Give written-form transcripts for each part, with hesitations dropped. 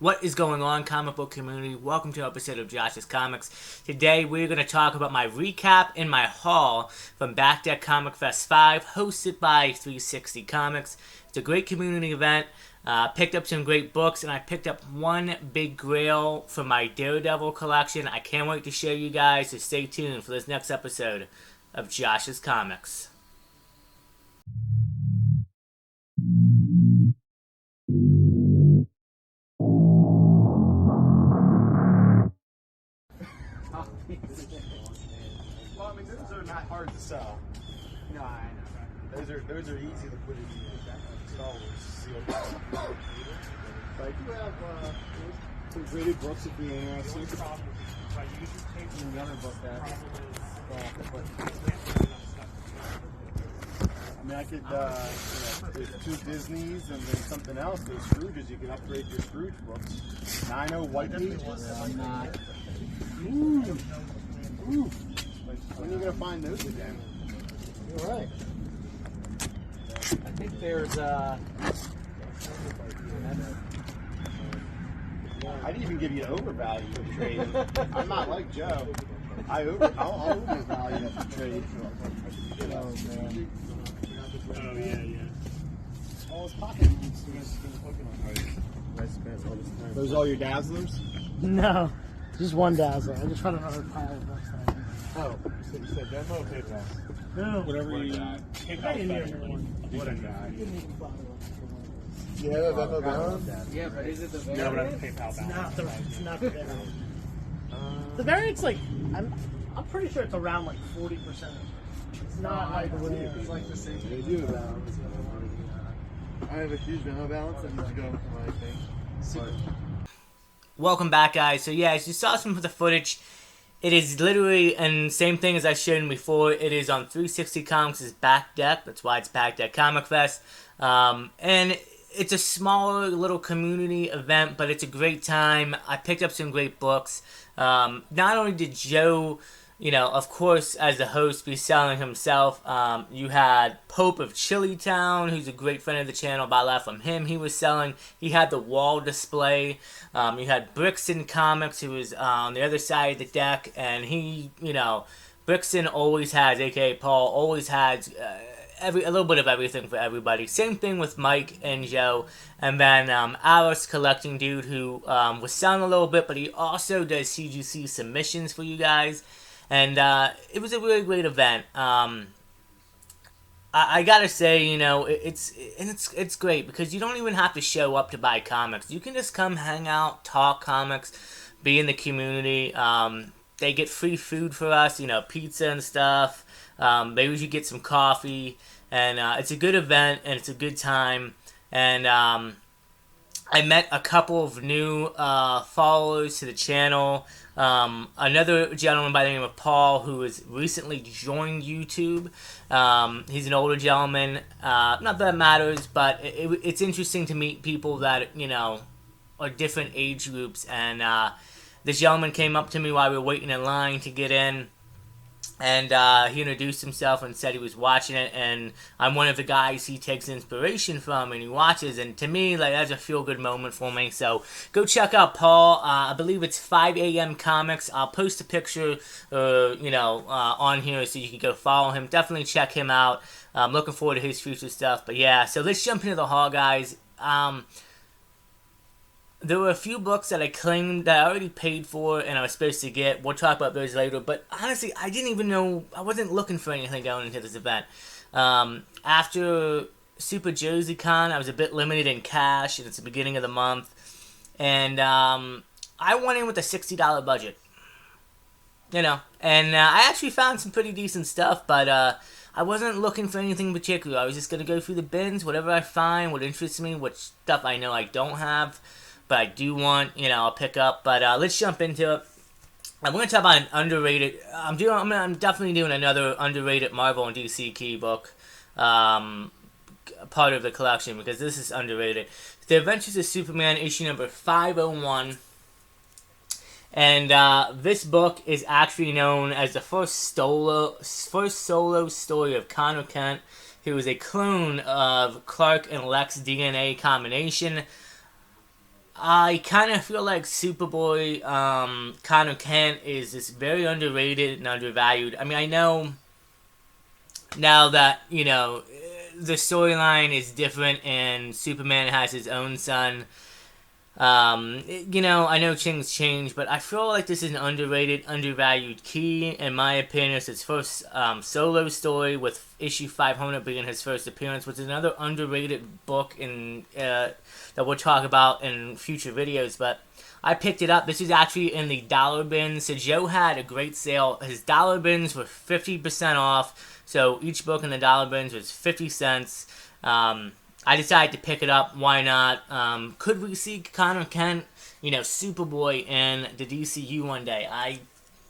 What is going on, comic book community? Welcome to an episode of Josh's Comics. Today we're going to talk about my recap and my haul from Back Deck Comic Fest 5, hosted by 360 Comics. It's a great community event. Picked up some great books, and I picked up one big Grail from my Daredevil collection. I can't wait to show you guys, so stay tuned for this next episode of Josh's Comics. Well, I mean, those are not hard to sell. No, I know. Those are easy to put in Star Wars sealed. But I do have some graded books if you're interested. And the other book that. I mean, I could, there's two Disneys and then something else. Those Scrooges, you can upgrade your Scrooge books. 90 white pages. I'm not. Ooh. When are you going to find those again? You're right. I think there's I'd even give you overvalue for trading. I'm not like Joe. I'll overvalue it for trade. Oh, man. Oh, yeah. Oh, it's pocket. Those all your Dazzlers? no, just one Dazzler. I just found another pile of books. Oh, so you said Venmo or PayPal? No, Whatever you... I didn't hear one. What a guy. You didn't even bother with Yeah, Venmo balance? Yeah, but is it the variant? No, but that's PayPal balance. It's not the variant. The variant's like, I'm pretty sure it's around like 40%. It's not like It's like the same. They do balance. I have a huge Venmo balance and just go with my thing. Welcome back, guys. So yeah, as you saw some of the footage, it is literally, and same thing as I showed before, it is on 360 Comics' Back Deck. That's why it's Back Deck Comic Fest. And it's a smaller little community event, but it's a great time. I picked up some great books. Not only did Joe, of course, as the host, be selling himself, you had Pope of Chilitown, who's a great friend of the channel. By left from him, he was selling. He had the wall display. You had Brixton Comics, who was on the other side of the deck, and he, Brixton always has, aka Paul, always has a little bit of everything for everybody. Same thing with Mike and Joe. And then Alice Collecting Dude, who was selling a little bit, but he also does CGC submissions for you guys. And it was a really great event. I gotta say, it's great because you don't even have to show up to buy comics. You can just come hang out, talk comics, be in the community. They get free food for us, pizza and stuff. They usually get some coffee, and it's a good event and it's a good time. And I met a couple of new followers to the channel. Another gentleman by the name of Paul, who has recently joined YouTube. He's an older gentleman. Not that it matters, but it's interesting to meet people that, are different age groups. And this gentleman came up to me while we were waiting in line to get in. And he introduced himself and said he was watching it, and I'm one of the guys he takes inspiration from and he watches, and to me, that's a feel-good moment for me. So go check out Paul. I believe it's 5 a.m. Comics. I'll post a picture, on here so you can go follow him. Definitely check him out. I'm looking forward to his future stuff. But yeah, so let's jump into the haul, guys. There were a few books that I claimed that I already paid for and I was supposed to get. We'll talk about those later. But honestly, I didn't even know. I wasn't looking for anything going into this event. After Super Jersey Con, I was a bit limited in cash, and it's the beginning of the month. And I went in with a $60 budget. And I actually found some pretty decent stuff, but I wasn't looking for anything particular. I was just going to go through the bins, whatever I find, what interests me, what stuff I know I don't have. But I do want, I'll pick up. But let's jump into it. I'm going to talk about an underrated. I'm definitely doing another underrated Marvel and DC key book, part of the collection, because this is underrated. The Adventures of Superman, issue number 501. And this book is actually known as the first solo story of Connor Kent, who is a clone of Clark and Lex DNA combination. I kind of feel like Superboy, Connor Kent is this very underrated and undervalued. I mean, I know now that, the storyline is different and Superman has his own son. I know things change, but I feel like this is an underrated, undervalued key. In my opinion, it's his first solo story, with issue 500 being his first appearance, which is another underrated book that we'll talk about in future videos. But I picked it up. This is actually in the dollar bins. So Joe had a great sale. His dollar bins were 50% off. So each book in the dollar bins was 50 cents. I decided to pick it up. Why not? Could we see Connor Kent, Superboy in the DCU one day? I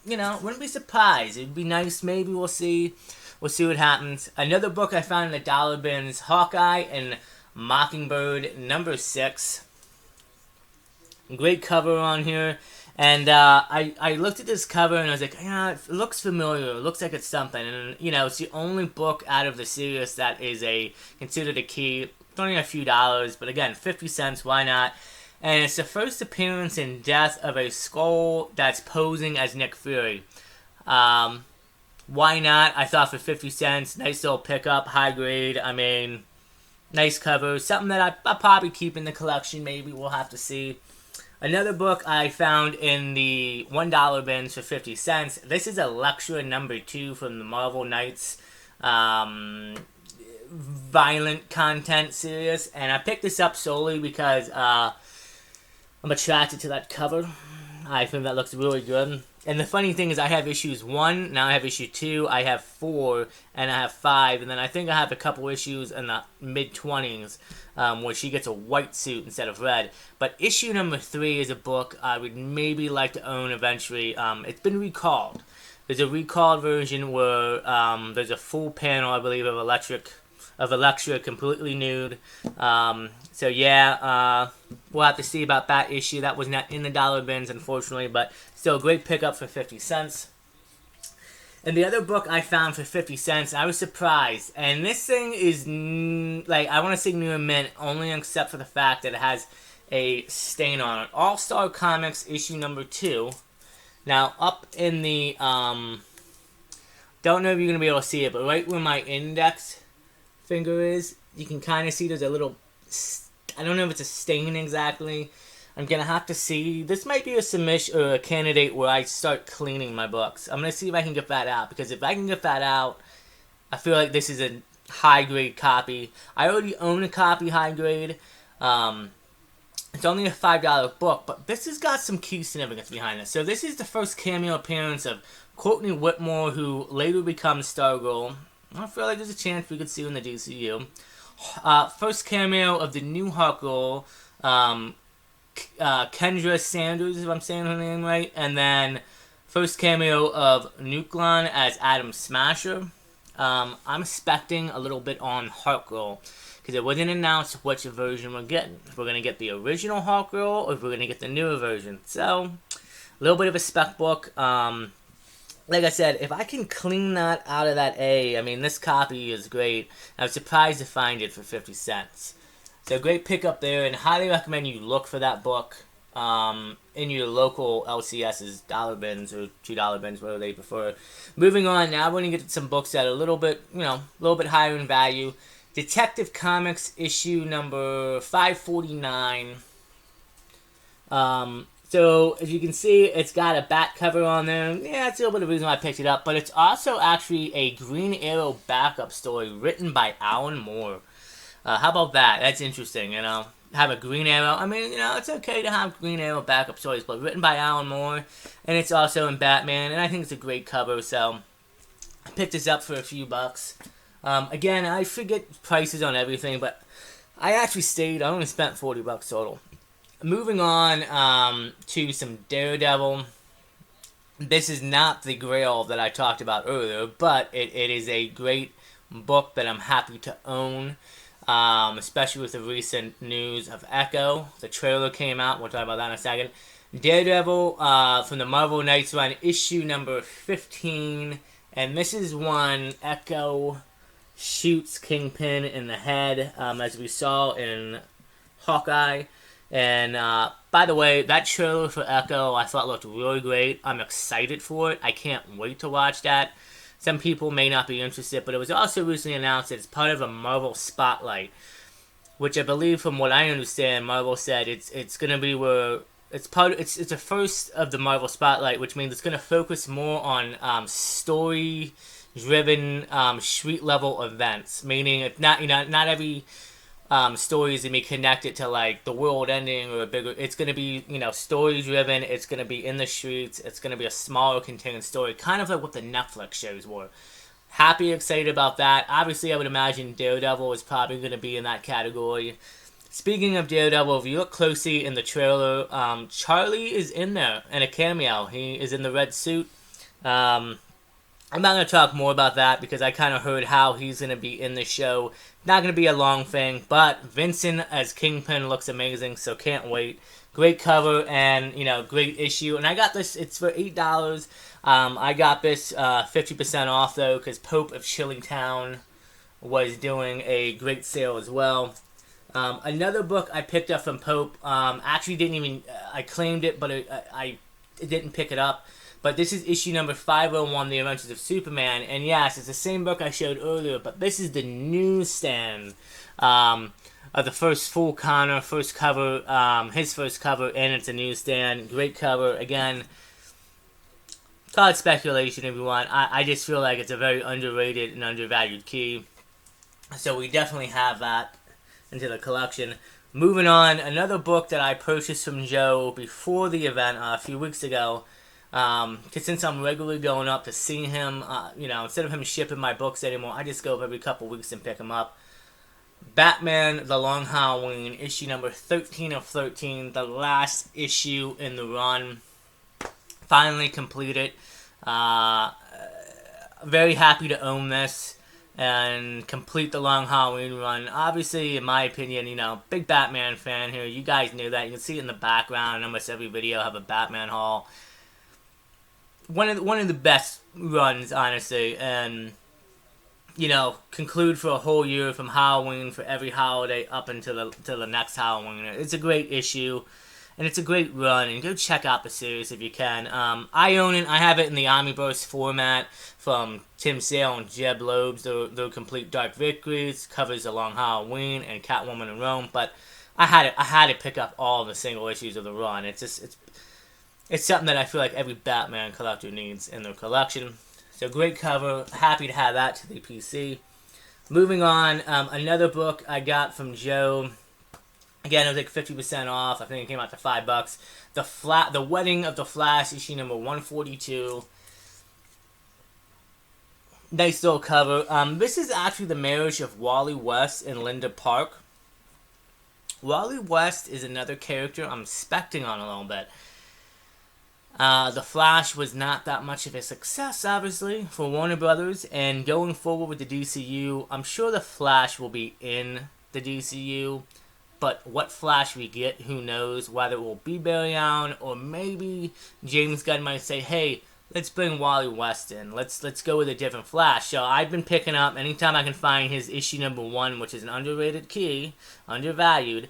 wouldn't be surprised. It'd be nice. Maybe we'll see. We'll see what happens. Another book I found in the dollar bins: Hawkeye and Mockingbird #6. Great cover on here. And I looked at this cover and I was like, yeah, it looks familiar. It looks like it's something. And, it's the only book out of the series that is considered a key. It's only a few dollars, but again, 50 cents, why not? And it's the first appearance in death of a Skull that's posing as Nick Fury. Why not? I thought for 50 cents, nice little pickup, high grade. I mean, nice cover. Something that I'll probably keep in the collection, maybe. We'll have to see. Another book I found in the $1 bins for 50 cents. This is Elektra #2 from the Marvel Knights violent content series. And I picked this up solely because I'm attracted to that cover. I think that looks really good. And the funny thing is I have issues 1, now I have issue 2, I have 4, and I have 5. And then I think I have a couple issues in the mid-20s where she gets a white suit instead of red. But issue #3 is a book I would maybe like to own eventually. It's been recalled. There's a recalled version where there's a full panel, I believe, of Elektra completely nude. So yeah, we'll have to see about that issue. That was not in the dollar bins, unfortunately, but still a great pickup for 50 cents. And the other book I found for 50 cents, I was surprised. And this thing is, I want to say near mint, only except for the fact that it has a stain on it. All-Star Comics issue #2. Now, up in the, don't know if you're going to be able to see it, but right where my index finger is, you can kind of see there's a little, I don't know if it's a stain exactly. I'm going to have to see. This might be a submission or a candidate where I start cleaning my books. I'm going to see if I can get that out, because if I can get that out, I feel like this is a high grade copy. I already own a copy high grade. It's only a $5 book, but this has got some key significance behind it. So this is the first cameo appearance of Courtney Whitmore, who later becomes Stargirl. I feel like there's a chance we could see her in the DCU. First cameo of the new Hawkgirl, Kendra Sanders, if I'm saying her name right. And then first cameo of Nuklon as Adam Smasher. I'm expecting a little bit on Hawkgirl, because it wasn't announced which version we're getting. If we're going to get the original Hawkgirl, or if we're going to get the newer version. So, a little bit of a spec book. Like I said, if I can clean that out of that A, I mean, this copy is great. I was surprised to find it for 50 cents. So, great pickup there, and highly recommend you look for that book in your local LCS's dollar bins or $2 bins, whatever they prefer. Moving on, now we're going to get to some books that are a little bit, a little bit higher in value. Detective Comics issue number 549. So, as you can see, it's got a bat cover on there. Yeah, that's a little bit of the reason why I picked it up. But it's also actually a Green Arrow backup story written by Alan Moore. How about that? That's interesting, Have a Green Arrow. I mean, it's okay to have Green Arrow backup stories, but written by Alan Moore. And it's also in Batman, and I think it's a great cover, so I picked this up for a few bucks. Again, I forget prices on everything, but I actually stayed. I only spent 40 bucks total. Moving on to some Daredevil. This is not the Grail that I talked about earlier, but it is a great book that I'm happy to own, especially with the recent news of Echo. The trailer came out. We'll talk about that in a second. Daredevil from the Marvel Knights run, issue number 15. And this is one Echo shoots Kingpin in the head, as we saw in Hawkeye. And by the way, that trailer for Echo I thought looked really great. I'm excited for it. I can't wait to watch that. Some people may not be interested, but it was also recently announced that it's part of a Marvel Spotlight, which I believe, from what I understand, Marvel said it's gonna be where it's a first of the Marvel Spotlight, which means it's gonna focus more on story driven street level events. Meaning, if not, not every story is gonna be connected to like the world ending or a bigger. It's gonna be story driven. It's gonna be in the streets. It's gonna be a smaller contained story, kind of like what the Netflix shows were. Happy, excited about that. Obviously, I would imagine Daredevil is probably going to be in that category. Speaking of Daredevil, if you look closely in the trailer, Charlie is in there in a cameo. He is in the red suit. I'm not going to talk more about that because I kind of heard how he's going to be in the show. Not going to be a long thing, but Vincent as Kingpin looks amazing, so can't wait. Great cover and, great issue. And I got this, it's for $8. I got this 50% off, though, because Pope of Chillingtown was doing a great sale as well. Another book I picked up from Pope, actually didn't even, I claimed it, but I didn't pick it up. But this is issue number 501, The Adventures of Superman. And yes, it's the same book I showed earlier, but this is the newsstand of the first full Connor, first cover, his first cover, and it's a newsstand. Great cover. Again, call it speculation if you want. I just feel like it's a very underrated and undervalued key. So we definitely have that into the collection. Moving on, another book that I purchased from Joe before the event a few weeks ago. Because since I'm regularly going up to see him, instead of him shipping my books anymore, I just go up every couple weeks and pick him up. Batman, The Long Halloween, issue number 13 of 13, the last issue in the run. Finally completed. Very happy to own this and complete the Long Halloween run. Obviously, in my opinion, big Batman fan here. You guys knew that. You can see it in the background. In almost every video I have a Batman haul. One of the best runs, honestly, and conclude for a whole year from Halloween for every holiday up until the next Halloween. It's a great issue, and it's a great run. And go check out the series if you can. I own it. I have it in the Omniverse format from Tim Sale and Jeb Loeb's. Their complete Dark Victories covers the Long Halloween and Catwoman in Rome. But I had to pick up all the single issues of the run. It's something that I feel like every Batman collector needs in their collection. So great cover. Happy to have that to the PC. Moving on, another book I got from Joe. Again, it was like 50% off. I think it came out to $5. The Wedding of the Flash, issue number 142. Nice little cover. This is actually the marriage of Wally West and Linda Park. Wally West is another character I'm expecting on a little bit. The Flash was not that much of a success, obviously, for Warner Brothers, and going forward with the DCU, I'm sure the Flash will be in the DCU, but what Flash we get, who knows, whether it will be Barry Allen, or maybe James Gunn might say, hey, let's bring Wally West in, let's go with a different Flash. So I've been picking up, anytime I can find his issue number 1, which is an underrated key, undervalued,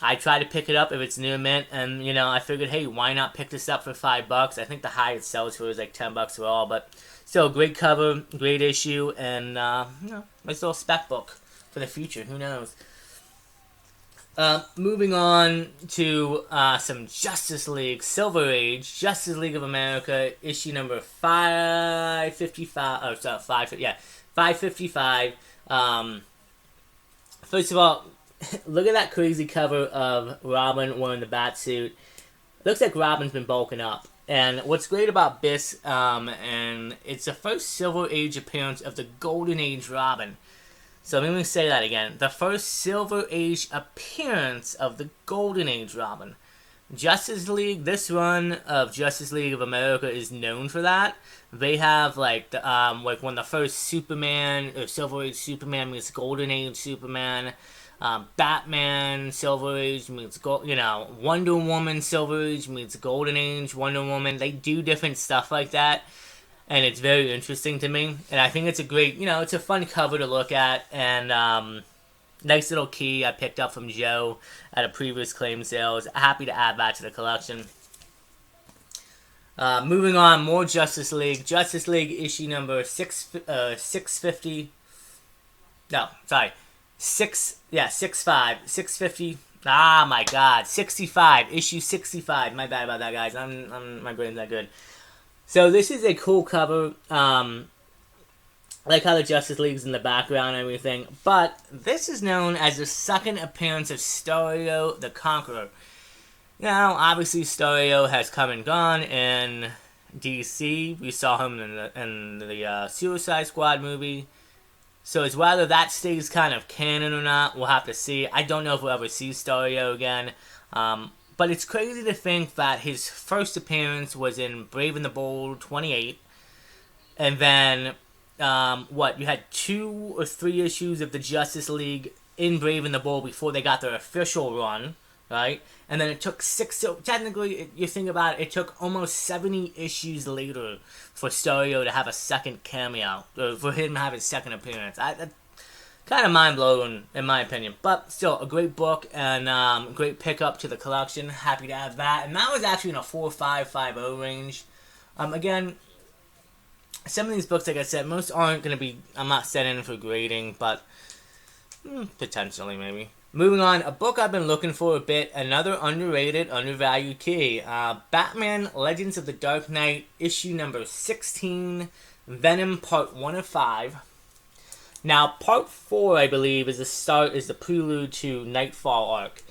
I try to pick it up if it's new mint, and I figured, hey, why not pick this up for $5? I think the high it sells for is like $10 for all, but still, great cover, great issue, and nice little spec book for the future. Who knows? Moving on to some Justice League, Silver Age, Justice League of America, issue number 555. Oh, sorry, 555. First of all, look at that crazy cover of Robin wearing the bat suit. Looks like Robin's been bulking up. And what's great about this, and it's the first Silver Age appearance of the Golden Age Robin. So let me say that again. The first Silver Age appearance of the Golden Age Robin. Justice League, this run of Justice League of America is known for that. They have like when the first Superman or Silver Age Superman meets Golden Age Superman. Batman Silver Age meets Wonder Woman Silver Age meets Golden Age Wonder Woman. They do different stuff like that, and it's very interesting to me. And I think it's a great, it's a fun cover to look at. And Nice little key I picked up from Joe at a previous claim sales. Happy to add that to the collection. Moving on, more Justice League. Justice League issue number 650. No, sorry. 650. Ah, my God. 65. Issue 65. My bad about that, guys. My brain's not good. So this is a cool cover. I like how the Justice League's in the background and everything. But this is known as the second appearance of Starro the Conqueror. Now, obviously, Starro has come and gone in DC. We saw him in the Suicide Squad movie. So it's whether that stays kind of canon or not, we'll have to see. I don't know if we'll ever see Starro again. But it's crazy to think that his first appearance was in Brave and the Bold 28. And then, you had 2 or 3 issues of the Justice League in Brave and the Bold before they got their official run. Right? And then it took 6, so technically, you think about it, it took almost 70 issues later for Starro to have a second cameo, or for him to have his second appearance. That's kind of mind-blowing, in my opinion. But still, a great book, and great pickup to the collection. Happy to have that. And that was actually in a 4550 range. Again, some of these books, like I said, most aren't going to be, I'm not setting for grading, but potentially, maybe. Moving on, a book I've been looking for a bit, another underrated, undervalued key. Batman Legends of the Dark Knight, issue number 16, Venom Part 1 of 5. Now, Part 4, I believe, is the prelude to Nightfall arc.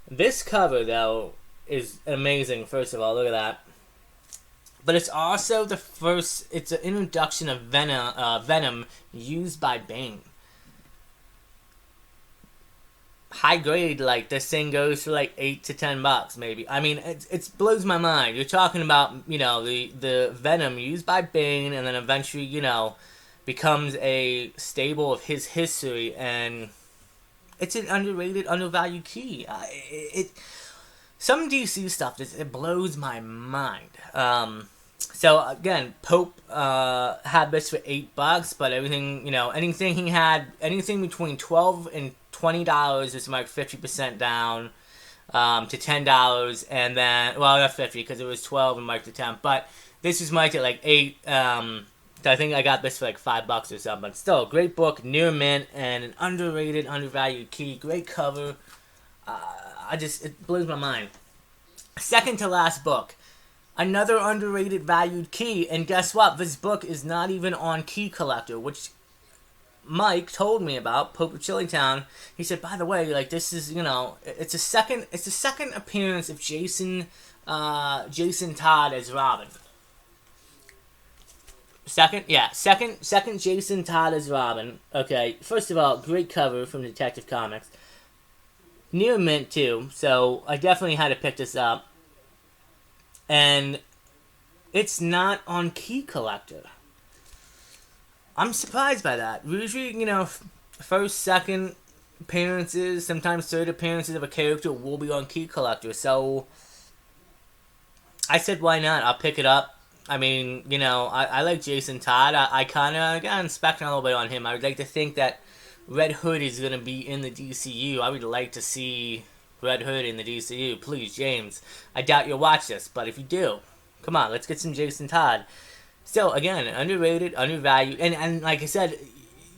This cover, though, is amazing, first of all, look at that. But it's also it's an introduction of Venom used by Bane. High grade, like, this thing goes for like $8 to $10 maybe. I mean, it blows my mind. You're talking about, the Venom used by Bane, and then eventually, becomes a staple of his history, and it's an underrated, undervalued key. Some DC stuff, it blows my mind. So again, Pope had this for $8, but everything, anything he had, anything between $12 and $20 is marked 50% down to $10, and then, well, not 50 because it was 12 and marked to 10, but this is marked at like 8. So I think I got this for like $5 or something. But still, great book, near mint, and an underrated, undervalued key. Great cover. It blows my mind. Second to last book. Another underrated, valued key. And guess what? This book is not even on Key Collector, which Mike told me about, Pope of Chillytown. He said, by the way, like, this is, it's a second appearance of Jason Todd as Robin. Second Jason Todd as Robin. Okay, first of all, great cover from Detective Comics. Near mint, too, so I definitely had to pick this up. And it's not on Key Collector. I'm surprised by that. Usually, first, second appearances, sometimes third appearances of a character will be on Key Collector. So, I said, why not? I'll pick it up. I mean, I like Jason Todd. I kind of got inspecting a little bit on him. I would like to think that Red Hood is going to be in the DCU. I would like to see Red Hood in the DCU. Please, James. I doubt you'll watch this, but if you do, come on, let's get some Jason Todd. Still, again, underrated, undervalued, and like I said,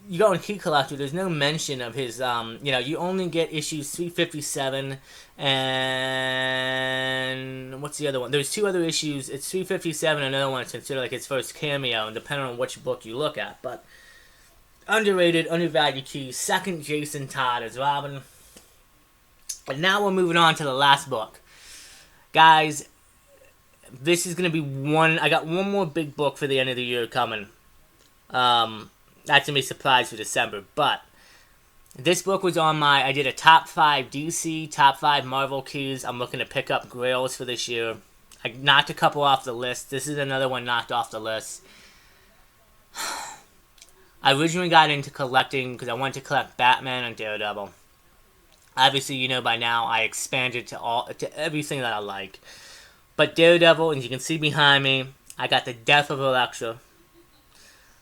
you go in Key Collector, there's no mention of his, you only get issues 357, and what's the other one? There's 2 other issues, it's 357, another one is considered like his first cameo, and depending on which book you look at, but underrated, undervalued key, second Jason Todd as Robin. And now we're moving on to the last book. Guys, this is going to be I got one more big book for the end of the year coming. That's going to be a surprise for December. But this book was on I did a top 5 DC, top 5 Marvel keys. I'm looking to pick up Grails for this year. I knocked a couple off the list. This is another one knocked off the list. I originally got into collecting because I wanted to collect Batman and Daredevil. Obviously, by now, I expanded to everything that I like. But Daredevil, as you can see behind me, I got the Death of Elektra.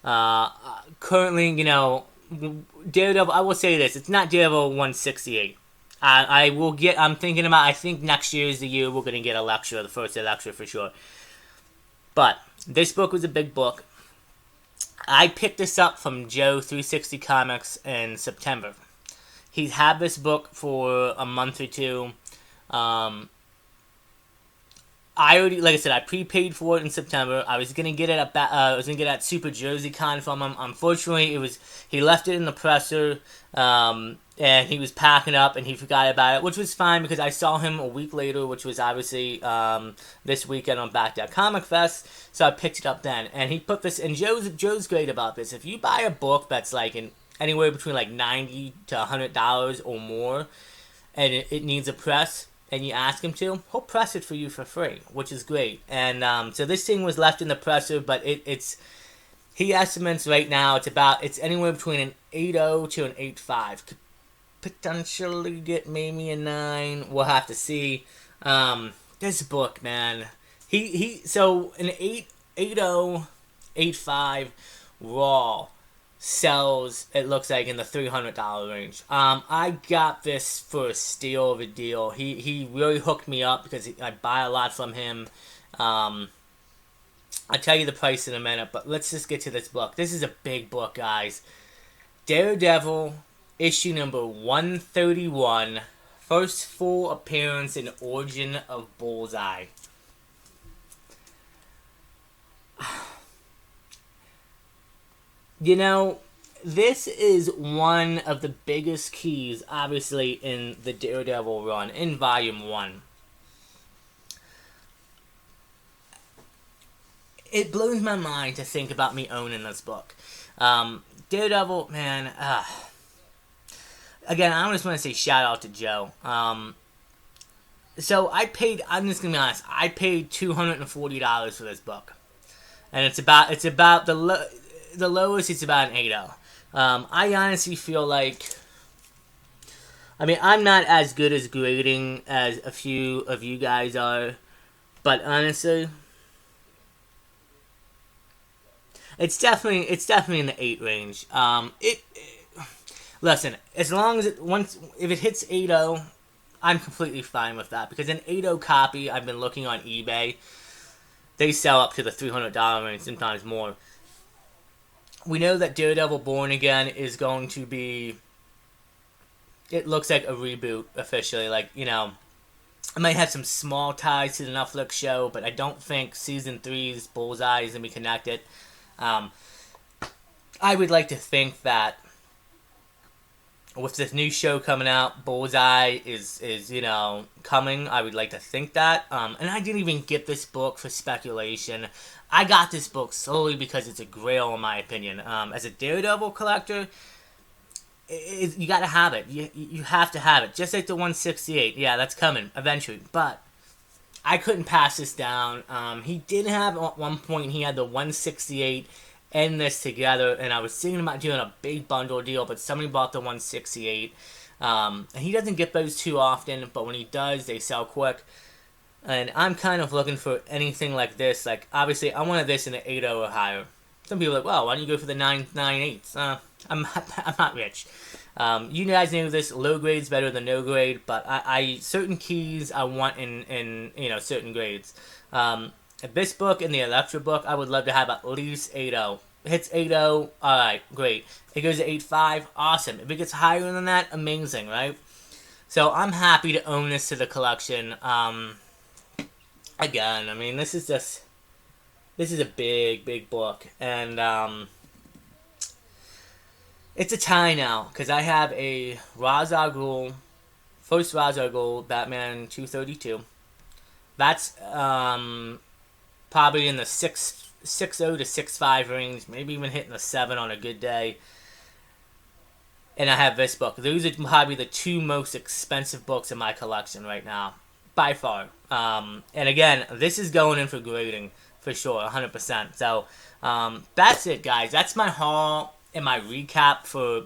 Currently, Daredevil, I will say this, it's not Daredevil 168. I'm thinking about, I think next year is the year we're going to get Elektra, the first Elektra for sure. But this book was a big book. I picked this up from Joe 360 Comics in September. He's had this book for a month or two. I already, like I said, I prepaid for it in September. I was gonna get it at Super Jersey Con from him. Unfortunately, he left it in the presser, and he was packing up, and he forgot about it, which was fine because I saw him a week later, which was obviously this weekend on Comic Fest. So I picked it up then, and he put this. And Joe's great about this. If you buy a book that's like anywhere between like $90 to $100 or more, and it needs a press, and you ask him to, he'll press it for you for free, which is great. And so this thing was left in the presser, but it's he estimates right now it's anywhere between an 8.0 to an 8.5. Could potentially get maybe a 9. We'll have to see. This book, man, so an 8.0, 8.5 raw sells, it looks like, in the $300 range. I got this for a steal of a deal. He really hooked me up because I buy a lot from him. I'll tell you the price in a minute, but let's just get to this book. This is a big book, guys. Daredevil, issue number 131. First full appearance and origin of Bullseye. You know, this is one of the biggest keys, obviously, in the Daredevil run, in Volume 1. It blows my mind to think about me owning this book. Daredevil, man, again, I just want to say shout out to Joe. So I'm just going to be honest, I paid $240 for this book. And it's about the lowest, it's about an 8.0. I honestly feel like, I mean, I'm not as good as grading as a few of you guys are, but honestly, it's definitely in the 8 range. Listen, as long as if it hits 8.0, I'm completely fine with that, because an 8.0 copy, I've been looking on eBay, they sell up to the $300 range, sometimes more. We know that Daredevil Born Again is going to be, it looks like a reboot officially. Like, you know, it might have some small ties to the Netflix show, but I don't think Season 3's Bullseye is going to be connected. I would like to think that with this new show coming out, Bullseye is you know, coming. I would like to think that. And I didn't even get this book for speculation. I got this book solely because it's a Grail, in my opinion. As a Daredevil collector, you gotta have it. You have to have it. Just like the 168. Yeah, that's coming eventually. But I couldn't pass this down. He did have, at one point, he had the 168 and this together, and I was thinking about doing a big bundle deal, but somebody bought the 168. And he doesn't get those too often, but when he does, they sell quick. And I'm kind of looking for anything like this. Like, obviously, I wanted this in an 8.0 or higher. Some people are like, well, why don't you go for the 9.8s? I'm not rich. You guys know this, low grade's better than no grade, but I certain keys I want in you know, certain grades. This book and the Elektra book, I would love to have at least 8.0. It hits 8.0, alright, great. It goes to 8.5, awesome. If it gets higher than that, amazing, right? So I'm happy to own this to the collection. Again, I mean, this is a big book, and it's a tie now, because I have a Ra's al Ghul, first Ra's al Ghul, Batman 232. That's probably in the 6.0 to 6.5 range, maybe even hitting the 7 on a good day. And I have this book. Those are probably the 2 most expensive books in my collection right now, by far. And again, this is going in for grading, for sure, 100%. So, that's it, guys. That's my haul and my recap for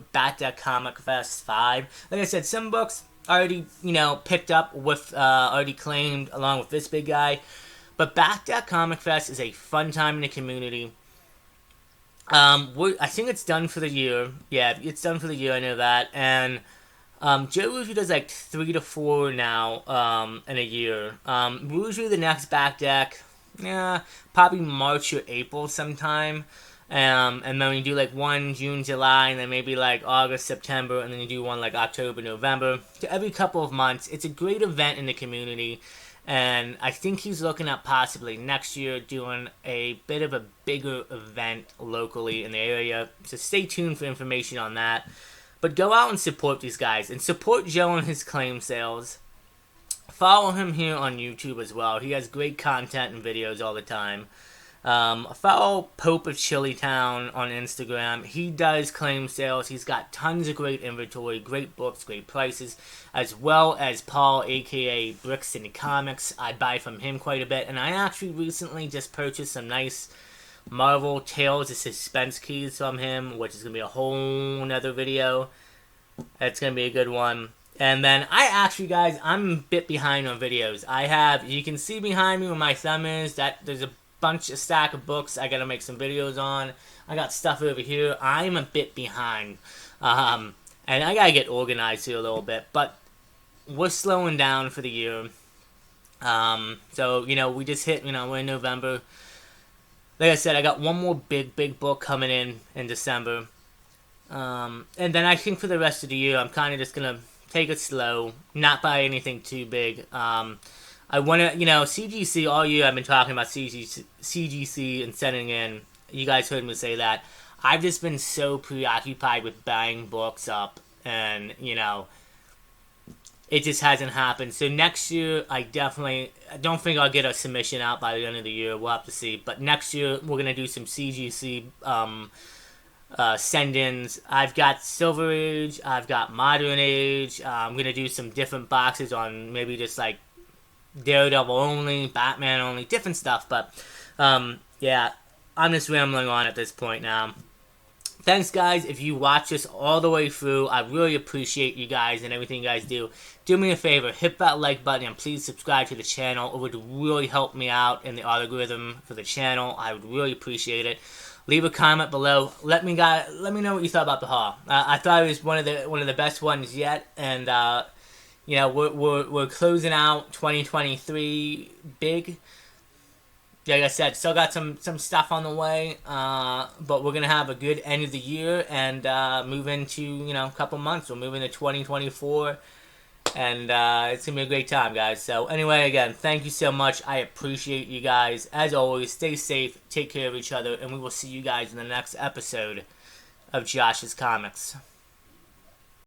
Comic Fest 5. Like I said, some books already, you know, picked up with, already claimed along with this big guy. But Comic Fest is a fun time in the community. I think it's done for the year. Yeah, it's done for the year. I know that. And Joe usually does like 3 to 4 now in a year. Usually the next back deck, yeah, probably March or April sometime. And then we do like one June, July, and then maybe like August, September, and then you do one like October, November. So every couple of months. It's a great event in the community. And I think he's looking at possibly next year doing a bit of a bigger event locally in the area. So stay tuned for information on that. But go out and support these guys. And support Joe on his claim sales. Follow him here on YouTube as well. He has great content and videos all the time. Follow Pope of Chillytown on Instagram. He does claim sales. He's got tons of great inventory, great books, great prices, as well as Paul, aka Bricks and Comics. I buy from him quite a bit, and I actually recently just purchased some nice Marvel Tales of Suspense keys from him, which is going to be a whole nother video. That's going to be a good one. And then I'm a bit behind on videos. You can see behind me where my thumb is, that there's a stack of books I gotta make some videos on. I got stuff over here. I'm a bit behind. And I gotta get organized here a little bit. But we're slowing down for the year. So, we just hit, we're in November. Like I said, I got one more big book coming in December. And then I think for the rest of the year, I'm kind of just gonna take it slow, not buy anything too big. I want to, CGC, all year I've been talking about CGC and sending in. You guys heard me say that. I've just been so preoccupied with buying books up, and, it just hasn't happened. So next year, I don't think I'll get a submission out by the end of the year. We'll have to see. But next year, we're going to do some CGC send-ins. I've got Silver Age. I've got Modern Age. I'm going to do some different boxes on maybe just like Daredevil only, Batman only, different stuff. But yeah, I'm just rambling on at this point now. Thanks, guys. If you watch this all the way through, I really appreciate you guys and everything you guys do. Do me a favor, hit that like button and please subscribe to the channel. It would really help me out in the algorithm for the channel. I would really appreciate it. Leave a comment below. Let me know what you thought about the haul. I thought it was one of the best ones yet, and we're closing out 2023 big. Like I said, still got some stuff on the way, but we're gonna have a good end of the year and move into a couple months. We'll move into 2024, and it's gonna be a great time, guys. So anyway, again, thank you so much. I appreciate you guys. As always, stay safe, take care of each other, and we will see you guys in the next episode of Josh's Comics.